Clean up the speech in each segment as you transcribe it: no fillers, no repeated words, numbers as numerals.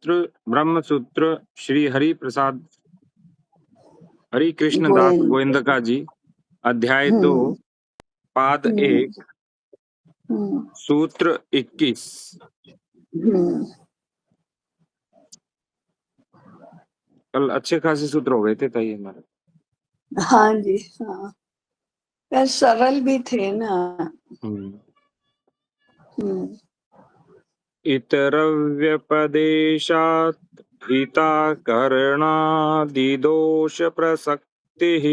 ब्रह्म सूत्र श्री हरि प्रसाद हरि कृष्ण दास गोविंद। गोविंदका जी, अध्याय 2, पाद 1, सूत्र 21। कल अच्छे खासे सूत्र हो गए थे ताई हमारे। हाँ जी, हाँ, पर सरल भी थे ना। इतरव्यपदेशात् हिता करणादिदोष प्रसक्तिः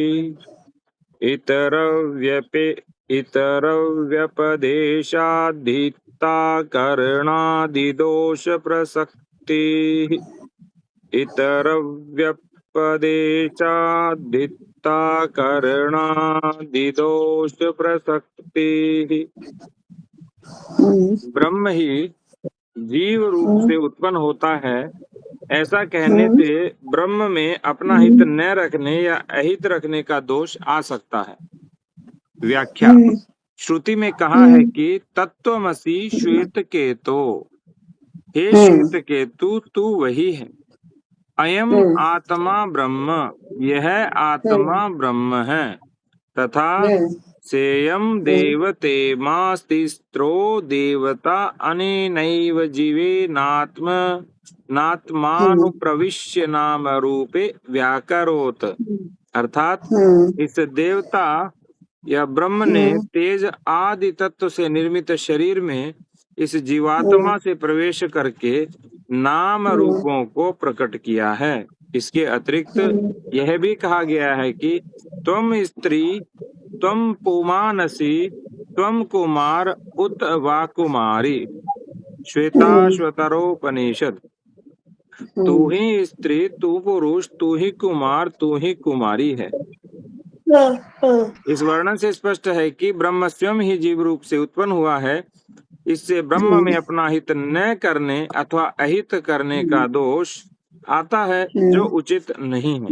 इतरव्यपदेशाद्धिता करणादिदोष प्रसक्तिः इतरव्यपदेशाद्धिता करणादिदोष प्रसक्तिः। ब्रह्म ही जीव रूप से उत्पन्न होता है, ऐसा कहने से ब्रह्म में अपना हित न रखने या अहित रखने का दोष आ सकता है। व्याख्या। श्रुति में कहा है कि तत्वमसि श्वेत केतो, हे श्वेत केतु तू वही है। अयम आत्मा ब्रह्म, यह आत्मा ब्रह्म है। तथा सेयम देवते मास्तिस्त्रो देवता अनेनैव जीवे नात्मानुप्रविश्य नाम रूपे व्याकरोत। अर्थात इस देवता या ब्रह्म ने तेज आदि तत्व से निर्मित शरीर में इस जीवात्मा से प्रवेश करके नाम रूपों को प्रकट किया है। इसके अतिरिक्त यह भी कहा गया है कि त्वम स्त्री त्वम पुमानसी त्वम कुमार उत वा कुमारी। श्वेताश्वतरोपनिषद। तू ही स्त्री, तू पुरुष, तू ही कुमार, तू ही कुमारी है। इस वर्णन से स्पष्ट है कि ब्रह्म स्वयं ही जीव रूप से उत्पन्न हुआ है। इससे ब्रह्म में अपना हित न करने अथवा अहित करने का दोष आता है, जो उचित नहीं है,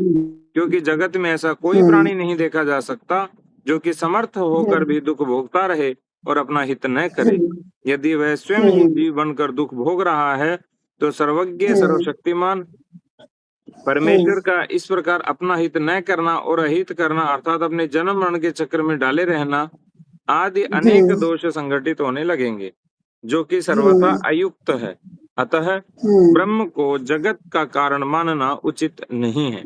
क्योंकि जगत में ऐसा कोई प्राणी नहीं देखा जा सकता जो कि समर्थ होकर भी दुख भोगता रहे और अपना हित न करे। यदि वह स्वयं ही जीव बनकर दुख भोग रहा है तो सर्वज्ञ सर्वशक्तिमान परमेश्वर का इस प्रकार अपना हित न करना और अहित करना, अर्थात अपने जन्म मरण के चक्र में डाले रहना आदि अनेक दोष संघटित होने लगेंगे, जो कि सर्वथा अयुक्त है। अतः ब्रह्म को जगत का कारण मानना उचित नहीं है।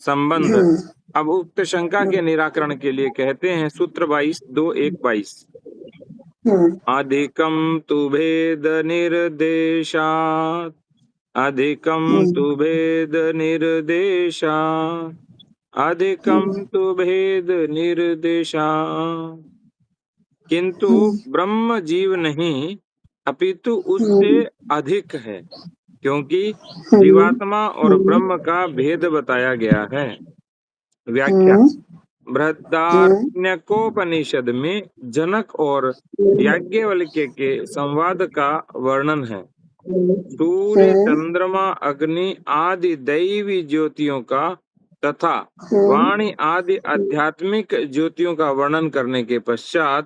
संबंध। अब उक्त शंका के निराकरण के लिए कहते हैं सूत्र 22, 2-1-22। अधिकम तु भेद निर्देशात्, अधिकम तु भेद निर्देशात्, अधिकम तु भेद निर्देशात्। किंतु ब्रह्म जीव नहीं अपितु उससे अधिक है, क्योंकि जीवात्मा और ब्रह्म का भेद बताया गया है। व्याख्या। बृहदारण्यकोपनिषद में जनक और याज्ञवल्क्य के संवाद का वर्णन है। सूर्य, चंद्रमा, अग्नि आदि दैवी ज्योतियों का तथा वाणी आदि आध्यात्मिक ज्योतियों का वर्णन करने के पश्चात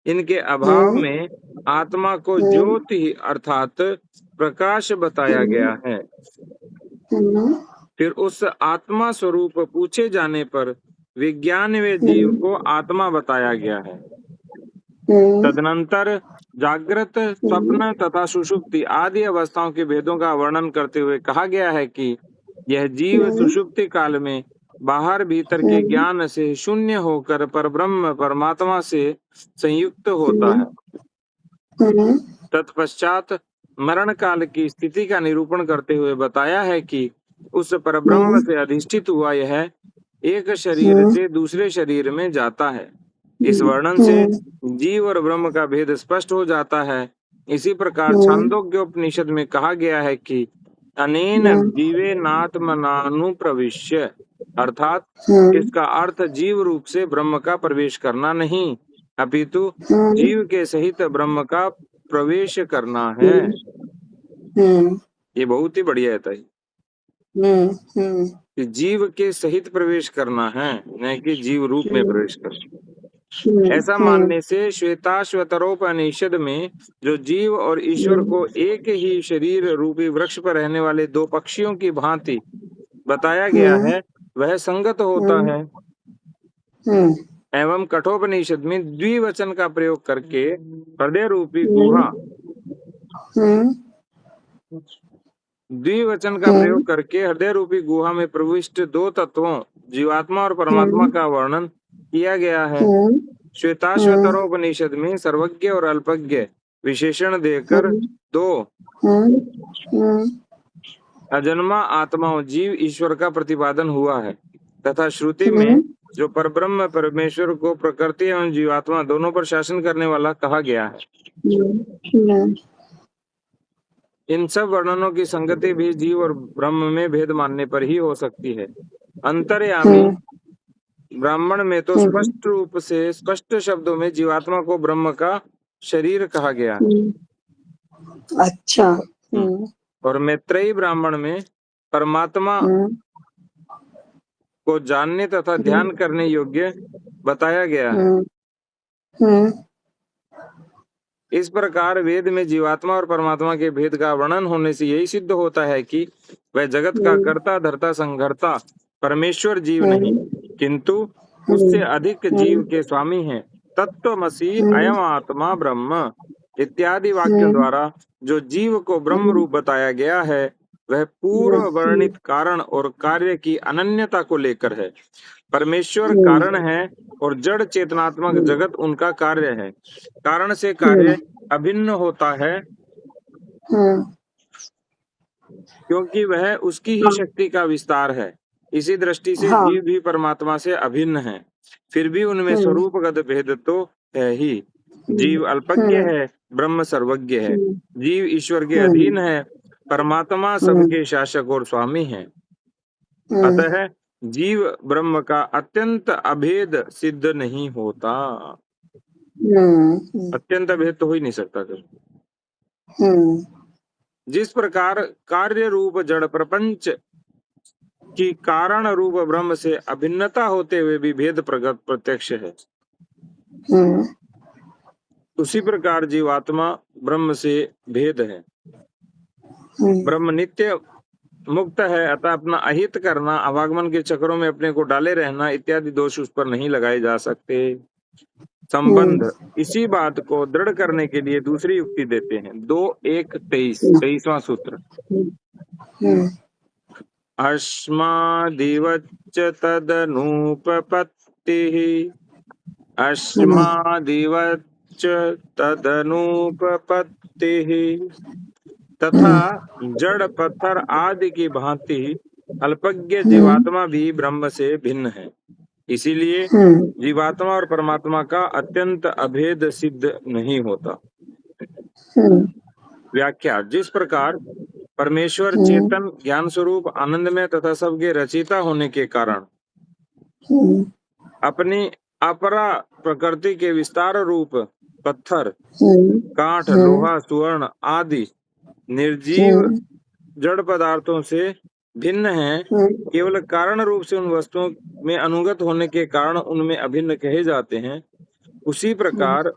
इनके अभाव में आत्मा को ज्योति अर्थात प्रकाश बताया गया है। फिर उस आत्मा स्वरूप पूछे जाने पर विज्ञान व जीव को आत्मा बताया गया है। तदनंतर जागृत, स्वप्न तथा सुषुप्ति आदि अवस्थाओं के भेदों का वर्णन करते हुए कहा गया है कि यह जीव सुषुप्ति काल में बाहर भीतर के ज्ञान से शून्य होकर परब्रह्म परमात्मा से संयुक्त होता है। तत्पश्चात मरण काल की स्थिति का निरूपण करते हुए बताया है कि उस परब्रह्म से अधिष्ठित हुआ यह एक शरीर से दूसरे शरीर में जाता है। इस वर्णन से जीव और ब्रह्म का भेद स्पष्ट हो जाता है। इसी प्रकार छांदोग्योपनिषद में कहा गया है कि अनेन जीवे नात्मनानुप्रविश्य, अर्थात इसका अर्थ जीव रूप से ब्रह्म का प्रवेश करना नहीं अपितु जीव के सहित ब्रह्म का प्रवेश करना है। ये बहुत ही बढ़िया है कि जीव के सहित प्रवेश करना है, न कि जीव रूप में प्रवेश करना। ऐसा मानने से श्वेताश्वतरोपनिषद में जो जीव और ईश्वर को एक ही शरीर रूपी वृक्ष पर रहने वाले दो पक्षियों की भांति बताया गया है वह संगत होता है। एवं कठोपनिषद में द्विवचन का प्रयोग करके हृदय रूपी गुहा द्विवचन का प्रयोग करके हृदय रूपी गुहा में प्रविष्ट दो तत्वों जीवात्मा और परमात्मा का वर्णन किया गया है। श्वेताश्वतरोपनिषद में सर्वज्ञ और अल्पज्ञ विशेषण देकर दो अजन्मा आत्माओं जीव ईश्वर का प्रतिपादन हुआ है तथा श्रुति में जो परब्रह्म परमेश्वर को प्रकृति एवं जीवात्मा दोनों पर शासन करने वाला कहा गया है। इन सब वर्णनों की संगति भी जीव और ब्रह्म में भेद मानने पर ही हो सकती है। अंतर्यामी ब्राह्मण में तो स्पष्ट रूप से स्पष्ट शब्दों में जीवात्मा को ब्रह्म का शरीर कहा गया है। अच्छा। और मैत्रेयी ब्राह्मण में परमात्मा को जानने तथा ध्यान करने योग्य बताया गया है। इस प्रकार वेद में जीवात्मा और परमात्मा के भेद का वर्णन होने से यही सिद्ध होता है कि वह जगत का कर्ता धर्ता संघर्ता परमेश्वर जीव नहीं किंतु उससे अधिक जीव के स्वामी हैं। तत्वमसि अयम आत्मा ब्रह्म इत्यादि वाक्यों द्वारा जो जीव को ब्रह्म रूप बताया गया है वह पूर्व वर्णित कारण और कार्य की अनन्यता को लेकर है। परमेश्वर कारण है और जड़ चेतनात्मक जगत उनका कार्य है। कारण से कार्य अभिन्न होता है क्योंकि वह उसकी ही शक्ति का विस्तार है। इसी दृष्टि से जीव भी परमात्मा से अभिन्न है, फिर भी उनमें स्वरूपगत भेद तो है ही। जीव अल्पज्ञ है, ब्रह्म सर्वज्ञ है। जीव ईश्वर के अधीन है, परमात्मा सबके शासक और स्वामी है। अतः जीव ब्रह्म का अत्यंत अभेद सिद्ध नहीं होता। अत्यंत अभेद तो हो ही नहीं सकता। जिस प्रकार कार्य रूप जड़ प्रपंच की कारण रूप ब्रह्म से अभिन्नता होते हुए भी भेद प्रगट प्रत्यक्ष है, उसी प्रकार जीवात्मा ब्रह्म से भेद है। ब्रह्म नित्य मुक्त है, अतः अपना अहित करना, अवागमन के चक्रों में अपने को डाले रहना इत्यादि दोष उस पर नहीं लगाए जा सकते। संबंध इसी बात को दृढ़ करने के लिए दूसरी युक्ति देते हैं। 2:1-23वां सूत्र। अस्मादिवच्च तदनुपपत्तिः अस्मादिवच्च तदनुपपत्तिः तथा जड़ पत्थर आदि की भांति अल्पज्ञ जीवात्मा भी ब्रह्म से भिन्न है। इसीलिए जीवात्मा और परमात्मा का अत्यंत अभेद सिद्ध नहीं होता। व्याख्या जिस प्रकार परमेश्वर चेतन ज्ञान स्वरूप आनंदमय तथा सबके रचयिता होने के कारण अपनी अपरा प्रकृति के विस्तार रूप पत्थर, काठ, लोहा, सुवर्ण आदि निर्जीव जड़ पदार्थों से भिन्न है, केवल कारण रूप से उन वस्तुओं में अनुगत होने के कारण उनमें अभिन्न कहे जाते हैं, उसी प्रकार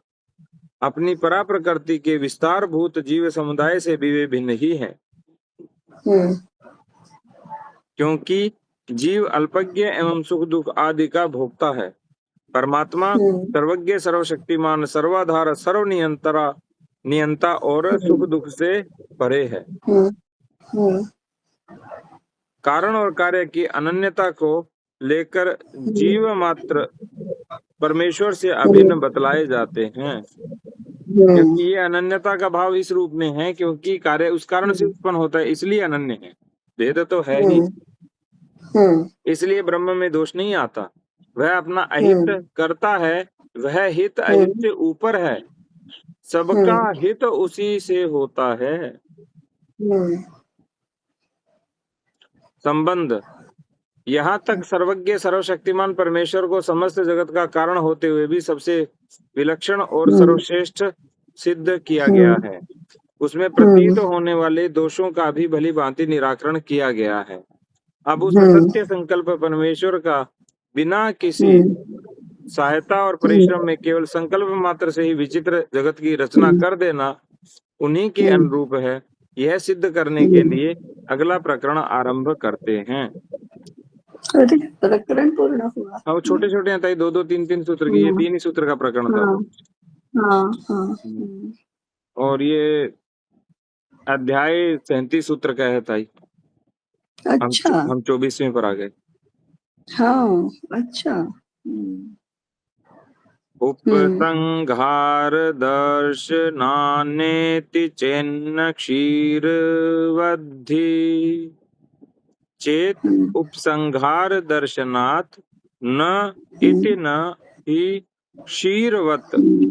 अपनी परा प्रकृति के विस्तार भूत जीव समुदाय से भी वे भिन्न ही हैं। क्योंकि जीव अल्पज्ञ एवं सुख दुख आदि का भोक्ता है। परमात्मा सर्वज्ञ, सर्वशक्तिमान, सर्वाधार, नियंता और सुख दुख से परे है। कारण और कार्य की अनन्यता को लेकर जीव मात्र परमेश्वर से अभिन्न बतलाए जाते हैं। क्योंकि ये अनन्यता का भाव इस रूप में है क्योंकि कार्य उस कारण से उत्पन्न होता है, इसलिए अनन्य है। भेद तो है ही, इसलिए ब्रह्म में दोष नहीं आता। वह अपना अहित करता है, वह हित अहित से ऊपर है, सबका हित उसी से होता है। संबंध यहाँ तक सर्वज्ञ सर्वशक्तिमान परमेश्वर को समस्त जगत का कारण होते हुए भी सबसे विलक्षण और सर्वश्रेष्ठ सिद्ध किया गया है। उसमें प्रतीत होने वाले दोषों का भी भली भांति निराकरण किया गया है। अब उस सत्य संकल्प परमेश्वर का बिना किसी सहायता और परिश्रम में केवल संकल्प मात्र से ही विचित्र जगत की रचना कर देना उन्हीं के अनुरूप है, यह सिद्ध करने के लिए अगला प्रकरण आरंभ करते हैं। अरे प्रकरण पूर्ण हुआ। अब छोटे छोटे हैं ताई, 2-2 3-3 सूत्र की, ये 3 ही सूत्र का प्रकरण था। हाँ हाँ हाँ और ये अध्याय 37 सूत्र का है ताई। अच्छा हम 24वें पर आ गए। हाँ अच्छा उपसंहार दर्शनानेति चेन्न क्षीरवद्धि चेत उपसंहार दर्शनात् न इति न ही क्षीरवत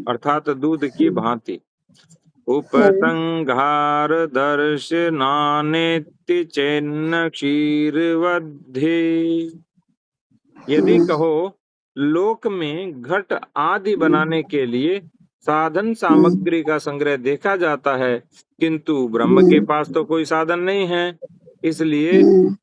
अर्थात दूध की भांति। उपसंहार दर्शनानेति चेन्न क्षीरवद्धि। यदि कहो लोक में घट आदि बनाने के लिए साधन सामग्री का संग्रह देखा जाता है, किंतु ब्रह्म के पास तो कोई साधन नहीं है, इसलिए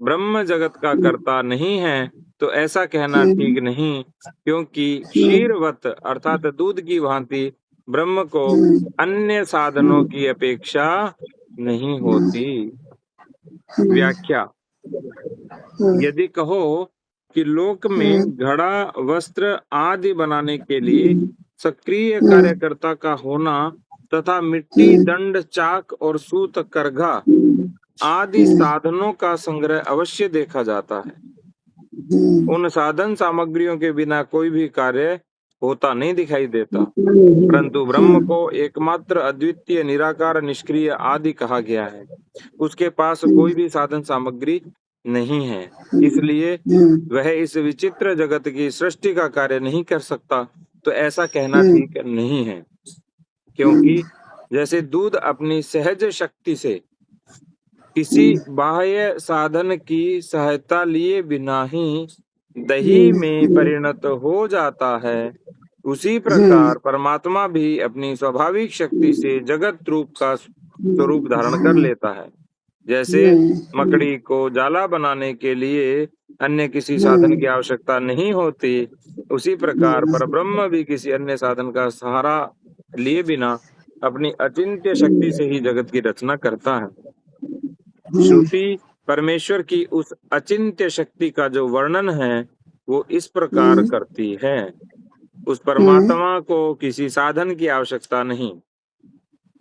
ब्रह्म जगत का कर्ता नहीं है, तो ऐसा कहना ठीक नहीं, क्योंकि क्षीरवत अर्थात दूध की भांति ब्रह्म को अन्य साधनों की अपेक्षा नहीं होती। व्याख्या। यदि कहो कि लोक में घड़ा वस्त्र आदि बनाने के लिए सक्रिय कार्यकर्ता का होना तथा मिट्टी दंड चाक और सूत करघा आदि साधनों का संग्रह अवश्य देखा जाता है, उन साधन सामग्रियों के बिना कोई भी कार्य होता नहीं दिखाई देता, परंतु ब्रह्म को एकमात्र अद्वितीय निराकार निष्क्रिय आदि कहा गया है, उसके पास कोई भी साधन सामग्री नहीं है, इसलिए वह इस विचित्र जगत की सृष्टि का कार्य नहीं कर सकता। तो ऐसा कहना ठीक नहीं है, क्योंकि जैसे दूध अपनी सहज शक्ति से किसी बाह्य साधन की सहायता लिए बिना ही दही में परिणत हो जाता है, उसी प्रकार परमात्मा भी अपनी स्वाभाविक शक्ति से जगत रूप का स्वरूप धारण कर लेता है। जैसे मकड़ी को जाला बनाने के लिए अन्य किसी साधन की आवश्यकता नहीं होती, उसी प्रकार परब्रह्म भी किसी अन्य साधन का सहारा लिए बिना अपनी अचिंत्य शक्ति से ही जगत की रचना करता है। श्रुति परमेश्वर की उस अचिंत्य शक्ति का जो वर्णन है वो इस प्रकार करती है। उस परमात्मा को किसी साधन की आवश्यकता नहीं,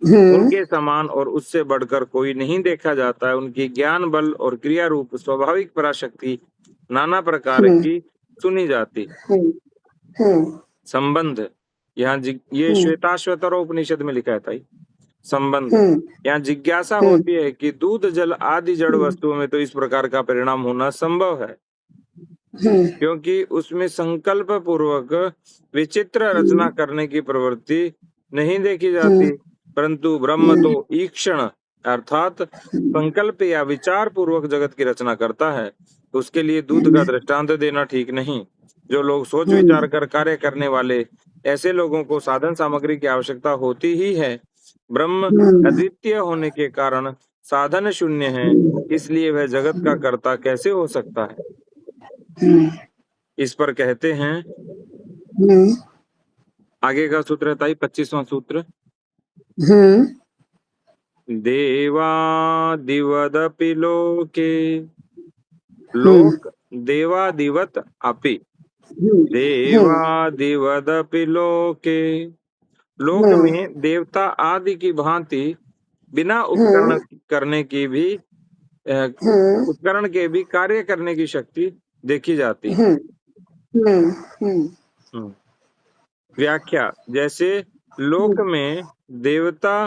उनके समान और उससे बढ़कर कोई नहीं देखा जाता है। उनकी ज्ञान बल और क्रिया रूप स्वाभाविक पराशक्ति नाना प्रकार की सुनी जाती। संबंध यहाँ ये श्वेताश्वतर उपनिषद में लिखा है। संबंध यहाँ जिज्ञासा होती है कि दूध जल आदि जड़ वस्तुओं में तो इस प्रकार का परिणाम होना संभव है, क्योंकि उसमें संकल्प पूर्वक विचित्र रचना करने की प्रवृत्ति नहीं देखी जाती, परंतु ब्रह्म तो ईक्षण अर्थात संकल्प या विचार पूर्वक जगत की रचना करता है। उसके लिए दूध का दृष्टांत देना ठीक नहीं। जो लोग सोच विचार कर कार्य करने वाले, ऐसे लोगों को साधन सामग्री की आवश्यकता होती ही है। ब्रह्म अद्वितीय होने के कारण साधन शून्य है, इसलिए वह जगत का कर्ता कैसे हो सकता है। इस पर कहते हैं, आगे का सूत्र है ताई 25वां सूत्र। देवादिवदपि लोके लोक देवादिवत अपि देवादिवदपि लोके लोक में देवता आदि की भांति बिना उपकरण के भी कार्य करने की शक्ति देखी जाती है। व्याख्या। जैसे लोक में देवता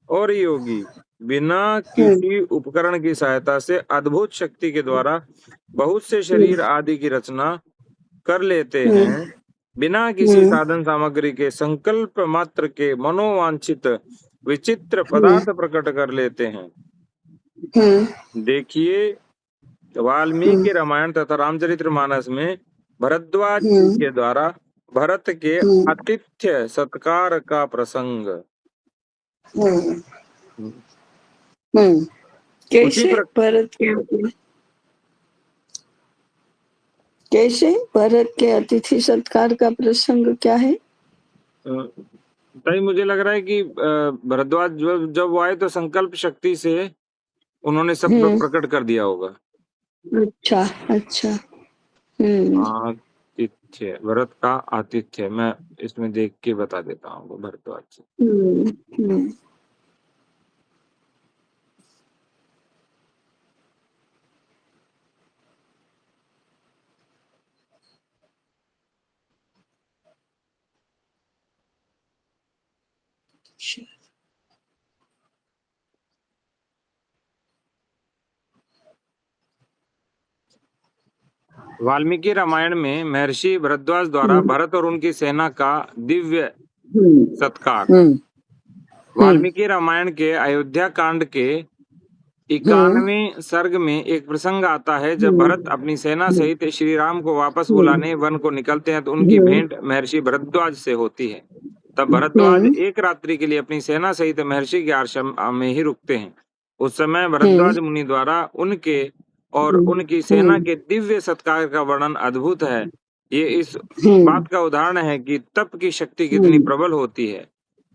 और योगी बिना किसी उपकरण की सहायता से अद्भुत शक्ति के द्वारा बहुत से शरीर आदि की रचना कर लेते हैं, बिना किसी साधन सामग्री के संकल्प मात्र के मनोवांछित विचित्र पदार्थ प्रकट कर लेते हैं। देखिए, वाल्मीकि रामायण तथा रामचरितमानस में भरद्वाज के द्वारा भरत के आतिथ्य सत्कार का प्रसंग। कैसे भरत के कैसे भरत के अतिथि सत्कार का प्रसंग क्या है? ताई मुझे लग रहा है कि भरद्वाज जब जब वो आए तो संकल्प शक्ति से उन्होंने सब प्रकट कर दिया होगा। अच्छा अच्छा। हम्म आतिथ्य, भरत का आतिथ्य, मैं इसमें देख के बता देता हूँ भरद्वाज से। हम्म। वाल्मीकि रामायण में महर्षि भरद्वाज द्वारा भरत और उनकी सेना का दिव्य सत्कार। वाल्मीकि रामायण के अयोध्या कांड के 91वें सर्ग में एक प्रसंग आता है जब भरत अपनी सेना सहित श्री राम को वापस बुलाने वन को निकलते हैं तो उनकी भेंट महर्षि भरद्वाज से होती है। तब भरद्वाज एक रात्रि के लिए अपनी सेना सहित महर्षि के आश्रम में ही रुकते हैं। उस समय भरद्वाज मुनि द्वारा उनके और उनकी सेना के दिव्य सत्कार का वर्णन अद्भुत है। ये इस बात का उदाहरण है कि तप की शक्ति कितनी प्रबल होती है।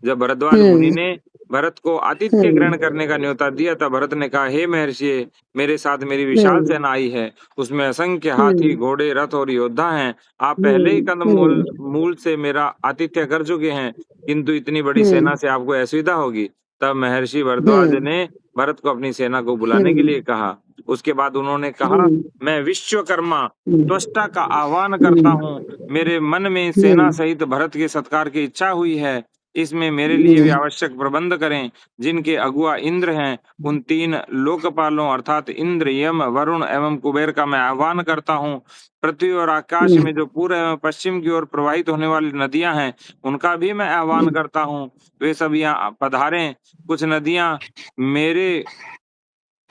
जब भरद्वाज मुनि ने भरत को आतिथ्य ग्रहण करने का न्योता दिया तब भरत ने कहा, हे महर्षि, मेरे साथ मेरी विशाल सेना आई है, उसमें असंख्य हाथी, घोड़े, रथ और योद्धा हैं। आप पहले ही कंदमूल मूल से मेरा आतिथ्य कर चुके हैं, किंतु इतनी बड़ी सेना से आपको असुविधा होगी। तब महर्षि भरद्वाज ने भरत को अपनी सेना को बुलाने के लिए कहा। उसके बाद उन्होंने कहा, मैं विश्वकर्मा त्वष्टा का आह्वान करता हूँ। मेरे मन में सेना सहित भरत के सत्कार की इच्छा हुई है। इसमें मेरे लिए भी आवश्यक प्रबंध करें। जिनके अगुआ इंद्र हैं, उन 3 लोकपालों अर्थात इंद्र, यम, वरुण एवं कुबेर का मैं आह्वान करता हूँ। पृथ्वी और आकाश में जो पूर्व एवं पश्चिम की ओर प्रवाहित होने वाली नदियां हैं, उनका भी मैं आह्वान करता हूँ। वे सब यहाँ पधारें। कुछ नदियां मेरे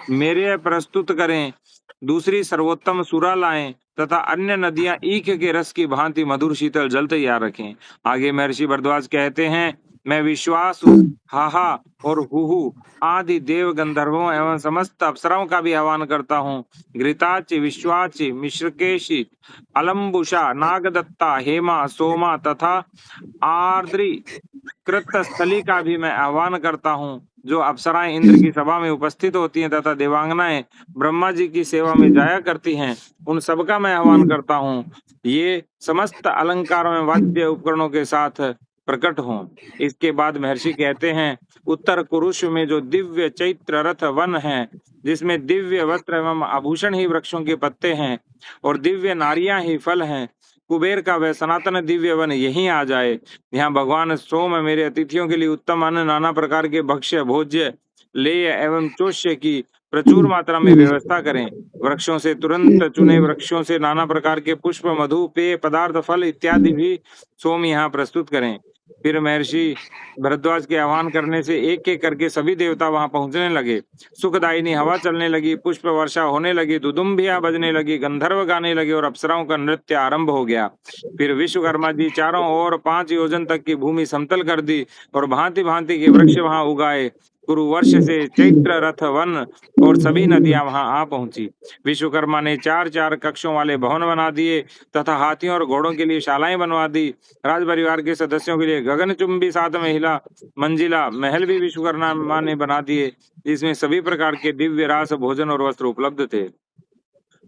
मेरे प्रस्तुत करें, दूसरी सर्वोत्तम सुरा लाएं तथा अन्य नदियां ईख के रस की भांति मधुर शीतल जल तैयार रखें। आगे महर्षि भरद्वाज कहते हैं, मैं विश्वासु, हाहा और हुहु आदि देव गंधर्वों एवं समस्त अप्सराओं का भी आह्वान करता हूँ। घृताचि, विश्वाचि, मिश्रकेशि, अलम्बुषा, नागदत्ता, हेमा, सोमा तथा आर्द्री कृतस्थली का भी मैं आह्वान करता हूँ। जो अप्सराएं इंद्र की सभा में उपस्थित होती हैं तथा देवांगनाएं ब्रह्मा जी की सेवा में जाया करती हैं, उन सबका मैं आह्वान करता हूँ। ये समस्त अलंकारों में वाद्य उपकरणों के साथ प्रकट हों। इसके बाद महर्षि कहते हैं, उत्तर कुरुष में जो दिव्य चैत्र रथ वन है, जिसमें दिव्य वस्त्र एवं आभूषण ही वृक्षों के पत्ते हैं और दिव्य नारियां ही फल हैं, कुबेर का वह सनातन दिव्य वन यहीं आ जाए। यहाँ भगवान सोम मेरे अतिथियों के लिए उत्तम अन्न, नाना प्रकार के भक्ष्य, भोज्य, लेय एवं चोष्य की प्रचुर मात्रा में व्यवस्था करें। वृक्षों से तुरंत चुने वृक्षों से नाना प्रकार के पुष्प, मधु, पेय पदार्थ, फल इत्यादि भी सोम यहाँ प्रस्तुत करें। फिर महर्षि भरद्वाज के आह्वान करने से एक एक करके सभी देवता वहां पहुंचने लगे। सुखदायिनी हवा चलने लगी, पुष्प वर्षा होने लगी, दुदुम्बियां बजने लगी, गंधर्व गाने लगे और अप्सराओं का नृत्य आरंभ हो गया। फिर विश्वकर्मा जी चारों ओर 5 योजन तक की भूमि समतल कर दी और भांति भांति के वृक्ष वहां उगाए। कुरुवर्ष से चैत्र रथ वन और सभी नदियां वहां आ पहुंची। विश्वकर्मा ने 4-4 कक्षों वाले भवन बना दिए तथा हाथियों और घोड़ों के लिए शालाएं बनवा दी। राज परिवार के सदस्यों के लिए गगनचुंबी 7 मंजिला महल भी विश्वकर्मा ने बना दिए, जिसमें सभी प्रकार के दिव्य रास, भोजन और वस्त्र उपलब्ध थे।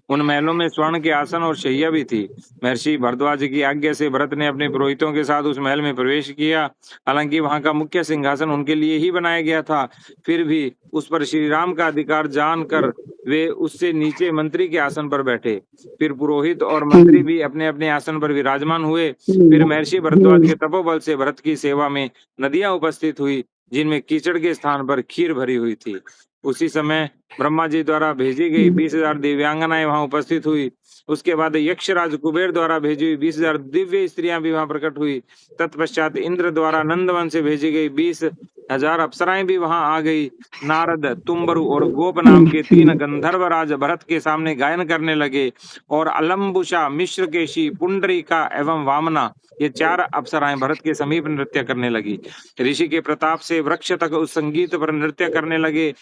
उन महलों में स्वर्ण के आसन और शैया भी थी। महर्षि भरद्वाज की आज्ञा से भरत ने अपने पुरोहितों के साथ उस महल में प्रवेश किया। हालांकि वहां का मुख्य सिंहासन उनके लिए ही बनाया गया था, फिर भी उस पर श्री राम का अधिकार जानकर वे उससे नीचे मंत्री के आसन पर बैठे। फिर पुरोहित और मंत्री भी अपने अपने आसन पर विराजमान हुए। फिर महर्षि भरद्वाज के तपोबल से भरत की सेवा में नदियां उपस्थित हुई, जिनमें कीचड़ के स्थान पर खीर भरी हुई थी। उसी समय ब्रह्मा जी द्वारा भेजी गई 20,000 दिव्यांगनाएं वहां उपस्थित हुई। उसके बाद यक्षराज कुबेर द्वारा भेजी हुई 20,000 दिव्य स्त्रियां भी वहां प्रकट हुई। तत्पश्चात इंद्र द्वारा नंदवन से भेजी गई 20,000 अप्सराएं भी वहां आ गई। नारद, तुम्बरु और गोप नाम के 3 गंधर्वराज भरत के सामने गायन करने लगे और अलम्बुषा, मिश्रकेशी, पुंडरीका एवं वामना, ये 4 अप्सराएं भरत के समीप नृत्य करने लगी। ऋषि के प्रताप से वृक्ष तक उस संगीत पर नृत्य करने लगे।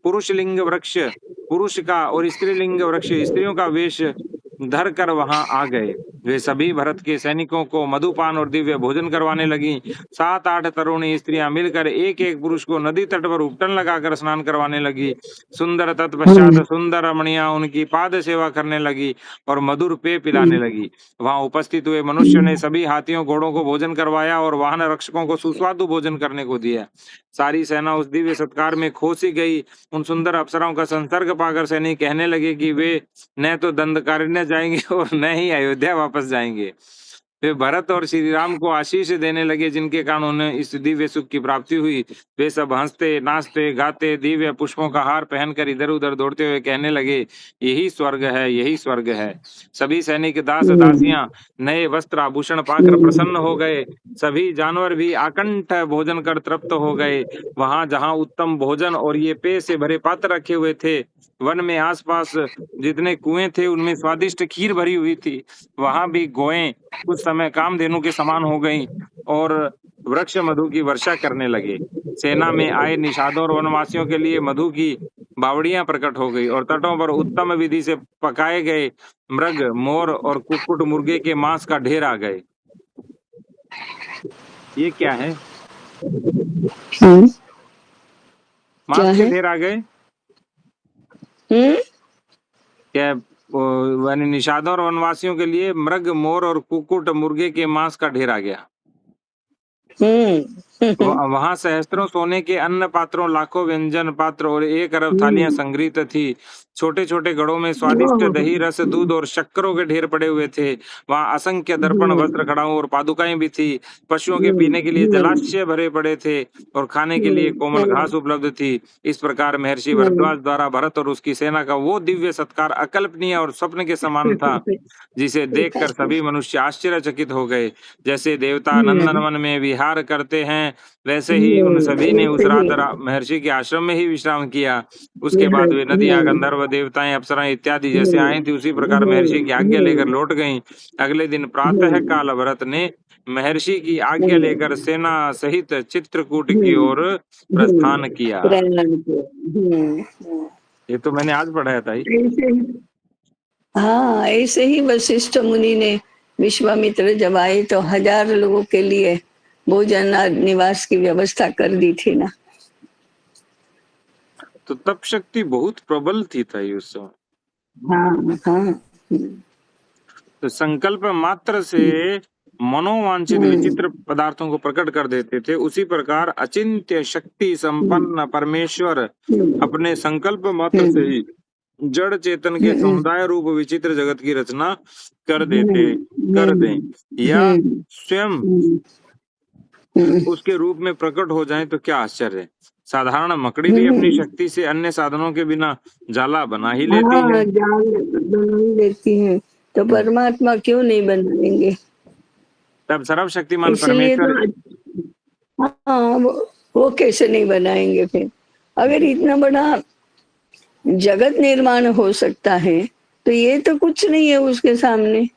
पुरुष लिंग वृक्ष पुरुष का और स्त्रीलिंग वृक्ष स्त्रियों का वेश धर कर वहां आ गए। वे सभी भरत के सैनिकों को मधुपान और दिव्य भोजन करवाने लगी। 7-8 तरुणी स्त्रियां मिलकर एक एक पुरुष को नदी तट पर उपटन लगाकर स्नान करवाने लगी। सुंदर तत्पश्चात सुंदर रमणियां उनकी पाद सेवा करने लगी और मधुर पेय पिलाने लगी। वहां उपस्थित हुए मनुष्य ने सभी हाथियों घोड़ों को भोजन करवाया और वाहन रक्षकों को सुस्वादु भोजन करने को दिया। सारी सेना उस दिव्य सत्कार में खोसी गई। उन सुंदर अप्सराओं का संसर्ग पाकर सैनिक कहने लगे कि वे न तो दंडकारण्य जाएंगे और न ही अयोध्या वापस जाएंगे। वे भरत और श्री राम को आशीष देने लगे, जिनके कारण उन्हें इस दिव्य सुख की प्राप्ति हुई। वे सब हंसते नाचते गाते दिव्य पुष्पों का हार पहनकर इधर उधर दौड़ते हुए कहने लगे, यही स्वर्ग है, यही स्वर्ग है। सभी सैनिक दास दासियां नए वस्त्र आभूषण पाकर प्रसन्न हो गए। सभी जानवर भी आकंठ भोजन कर तृप्त हो गए। वहां जहां उत्तम भोजन और ये पेय से भरे पात्र रखे हुए थे, वन में आसपास जितने कुएं थे उनमें स्वादिष्ट खीर भरी हुई थी। वहां भी गौएं कुछ समय कामधेनु के समान हो गईं और वृक्ष मधु की वर्षा करने लगे। सेना में आए निषादों और वनवासियों के लिए मधु की बावड़ियां प्रकट हो गई और तटों पर उत्तम विधि से पकाए गए मृग, मोर और कुक्कुट मुर्गे के मांस का ढेर आ गए। ये क्या है? मांस क्या के है? ढेर आ गए क्या? यानी निषादों और वनवासियों के लिए मृग, मोर और कुक्कुट मुर्गे के मांस का ढेर आ गया। वहां सहस्त्रों सोने के अन्न पात्रों, लाखों व्यंजन पात्र और 1 अरब थालियां संग्रहित थी। छोटे छोटे घड़ों में स्वादिष्ट दही, रस, दूध और शक्करों के ढेर पड़े हुए थे। वहां असंख्य दर्पण, वस्त्र, खड़ाऊं और पादुकाएं भी थी। पशुओं के पीने के लिए जलाशय भरे पड़े थे और खाने के लिए कोमल घास उपलब्ध थी। इस प्रकार महर्षि भरद्वाज द्वारा भरत और उसकी सेना का वो दिव्य सत्कार अकल्पनीय और स्वप्न के समान था, जिसे देखकर सभी मनुष्य आश्चर्यचकित हो गए। जैसे देवता नंदनवन में विहार करते हैं, वैसे ही उन सभी ने उस रात महर्षि के आश्रम में ही विश्राम किया। उसके बाद वे नदियां, गंधर्व, देवताएं, अप्सराएं इत्यादि जैसे आई थी उसी प्रकार महर्षि की आज्ञा लेकर लौट गईं। अगले दिन प्रातः काल भरत ने महर्षि की आज्ञा लेकर सेना सहित चित्रकूट की ओर प्रस्थान किया। ये तो मैंने आज पढ़ाया था। हाँ, ऐसे ही वशिष्ठ मुनि ने विश्वामित्र जब आए तो 1000 लोगों के लिए भोजन और निवास की व्यवस्था कर दी थी ना। तो तप शक्ति बहुत प्रबल थी उस समय। हाँ हाँ। तो संकल्प मात्र से मनोवांछित विचित्र पदार्थों को प्रकट कर देते थे। उसी प्रकार अचिंत्य शक्ति संपन्न परमेश्वर अपने संकल्प मात्र से ही जड़ चेतन के समुदाय रूप विचित्र जगत की रचना कर दें या स्वयं उसके रूप में प्रकट हो जाएं तो क्या आश्चर्य है। साधारण मकड़ी भी अपनी शक्ति से अन्य साधनों के बिना जाला बना ही लेती है। जाल बना ही लेती है, तो परमात्मा क्यों नहीं बनाएंगे? तब सर्वशक्तिमान इसलिए परमेश्वर तो हाँ, वो कैसे नहीं बनाएंगे फिर? अगर इतना बड़ा जगत निर्माण हो सकता है तो ये तो कुछ नहीं है उसके सामने।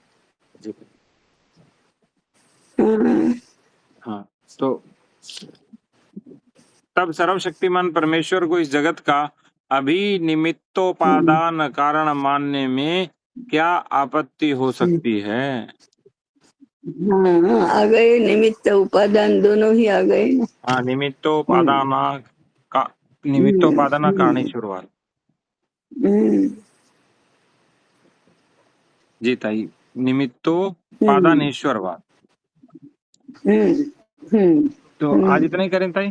हाँ, तो तब सर्वशक्तिमान परमेश्वर को इस जगत का अभिनिमित्तोपादान कारण मानने में क्या आपत्ति हो सकती है? हाँ, आ गए निमित्त उपादान दोनों ही आ गए ना। हाँ, निमित्तोपादान कारणेश्वरवाद। जी ताई, निमित्तोपादानेश्वरवाद। तो आज इतना ही करें ताई।